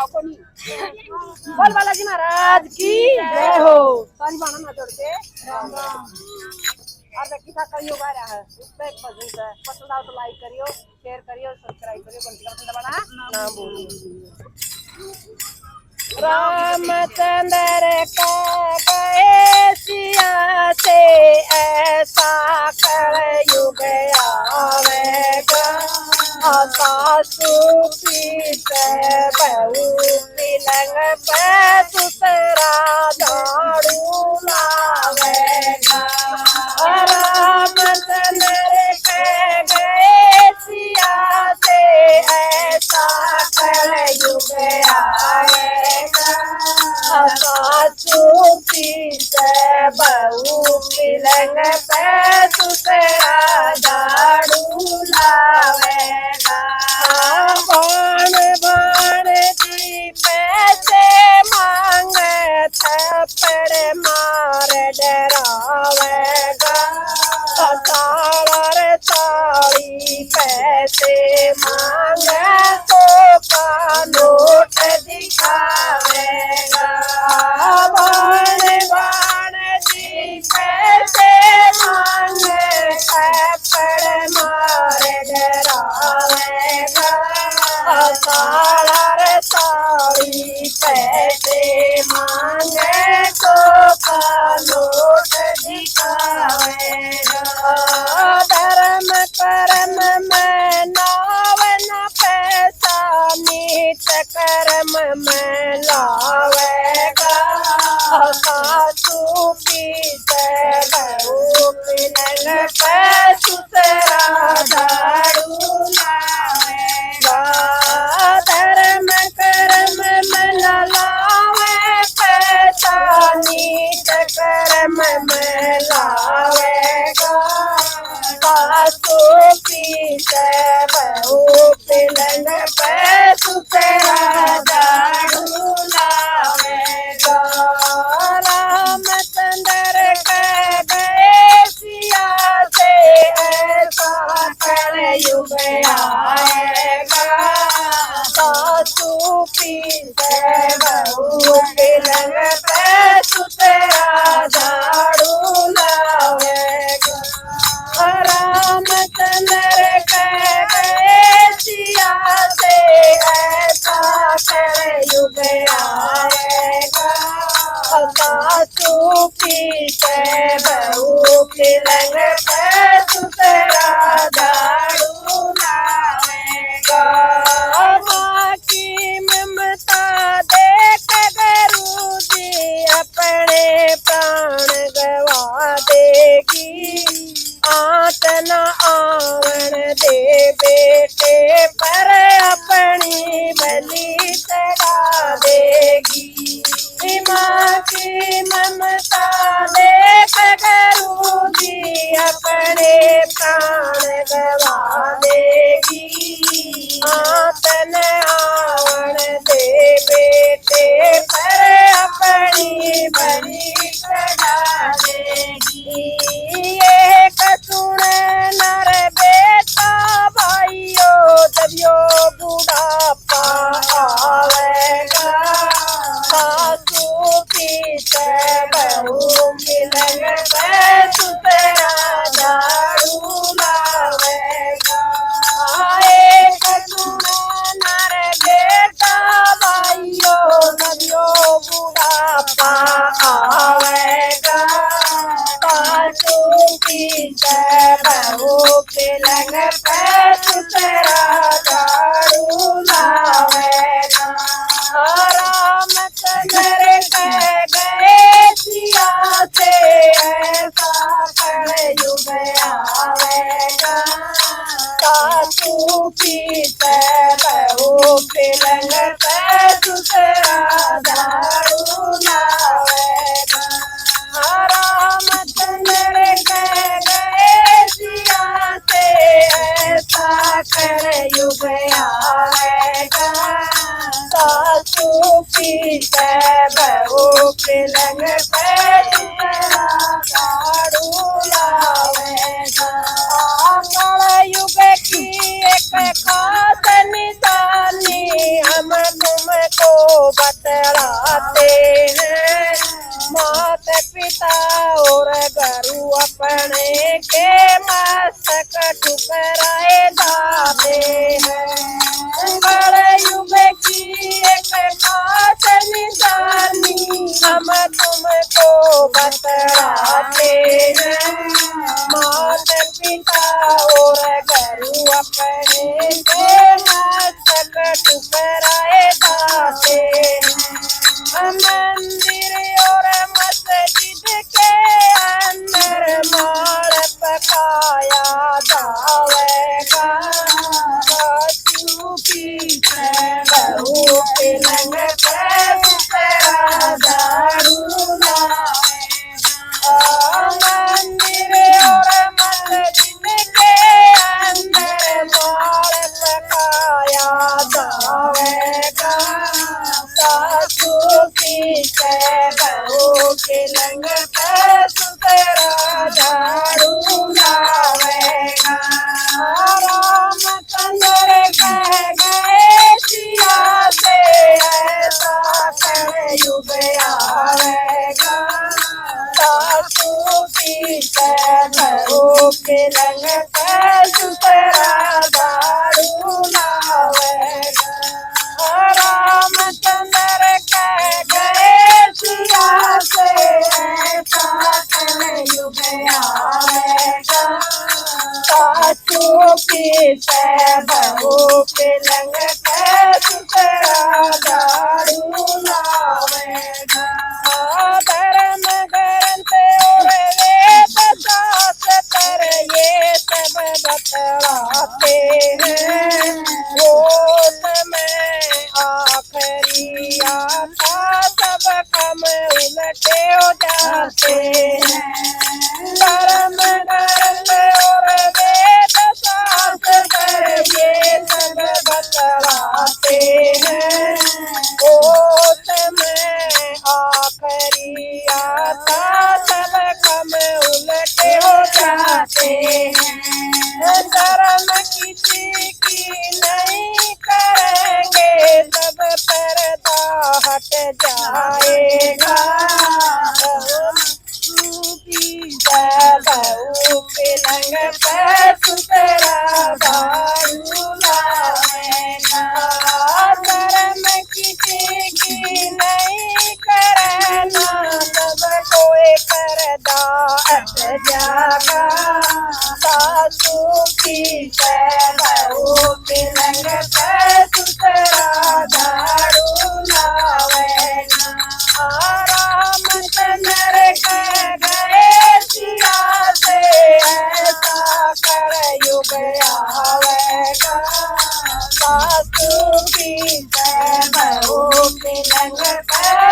बोल बालाजी महाराज की जय हो। सारी बाणा ना जोड़ते राम राम। और किसा करियो गा रहा है उसपे पसंद है, पसंद आओ तो लाइक करियो, शेयर करियो, सब्सक्राइब करियो, घंटी का बटन दबाना ना भूलियो। रामचंद्र का गए सिया से ऐसा कलयुग आवेगा, सासू पीत बहू पिलंग पे दूसरा झाड़ू लावेगा। रामचंद्र के गए सिया से ऐसा कलयुग आएगा, सासू पीत बहू पिलंग पे दूसरा झाड़ू लावेगा। बाण बाण जी पैसे मांगे थप्पड़ मार डरावेगा, साड़ा साड़ी पैसे मांगे तो का नोट दिखावेगा। बाण बाण जी पैसे मांगे थप्पड़ मार डरावेगा, साड़ा साड़ी पैसे मांगे तो का नोट दिखावेगा। धर्म कर्म में नाव न पैसा, नीच कर्म में लावेगा, सासू पीत बहू पिलंग पे दूसरा झाड़ू लावेगा। धर्म कर्म में न लावे पैसा, नीच कर्म में लावेगा, सासू पीत बहू पिलंग पे दूसरा झाड़ू लावेगा। रामचंद्र के गए सिया से ऐसा कलयुग आएगा, सासू पीत बहू पिलंग पे दूसरा झाड़ू लावेगा। रामचंद्र के गए सिया से ऐसा कलयुग आएगा, सासू पीत बहू पिलंग पे दूसरा झाड़ू लावेगा। माँ की ममता देख गुरु जी अपने प्राण गवा देगी, आत न आवण दे बेटे पर अपनी बलि चढ़ा देगी। माँ की ममता देख गुरु जी अपने प्राण गवा देगी, आत न आवण दे बेटे पर अपनी बलि चढ़ा देगी। एक सुन नर बेटा भाइयों, जब यो बुढ़ापा आवेगा, सासू पीत बहू पिलंग पे दूसरा झाड़ू लावेगा। एक सुन नर बेटा भाइयों, जब यो बुढ़ापा आवेगा, सासू पीत बहू पिलंग पे दूसरा झाड़ू लावेगा। रामचंद्र के गए सिया से ऐसा कलयुग आवेगा, सासू पीत बहू पिलंग पे दूसरा झाड़ू लावेगा। रामचंद्र के गए सिया से ऐसा कलयुग आवेगा, सासू पीत बहू पिलंग पे दूसरा झाड़ू लावेगा। कलयुग की एक खास निशानी हम तुमको बतलाते हैं। माता पिता और गुरु अपने के मस्तक ठुकराए जाते हैं। बड़े युग की एक खास निशानी हम तुमको बतलाते हैं। माता पिता और गुरु अपने के मस्तक ठुकराए जाते हैं। मंदिर और मस्जिद के अंदर माल पकाया जाएगा। सासू की बहू के लंग पर तेरा दारू लाएगा। मंदिर और मस्जिद के अंदर माल पकाया जाएगा। सासू की बहू के लंग पर तेरा दारू लावेगा। रामचंद्र कह गए सिया से ऐसा कलयुग आवेगा। सासू की बहू के लंग पर तेरा दारू लावेगा। रामचंद्र कह गए सिया से ऐसा कलयुग आवेगा। सासू की बहू के लंग पर तेरा दारू लावेगा। धर्म ग्रंथ और वेद शास्त्र ये सब बतलाते हैं। वो समय आखिरी आता सब कम उलटे हो जाते हैं। धर्म ग्रंथ और वेद शास्त्र ये सब बतलाते हैं। वो समय आखिरी आता सब कम उलटे हो जाते हैं। धर्म किसी की नहीं करेंगे सब पर्दा हट जाएगा। बहू के लंग पर तेरा दारू लाएगा। धर्म किसी की नहीं करना सब कोई पर्दा हट जाएगा। सासू की बहू के लंग पर तेरा दारू लावेगा। रामचंद्र कह गए सिया से ऐसा कलयुग आवेगा। सासू की बहू के लंग पर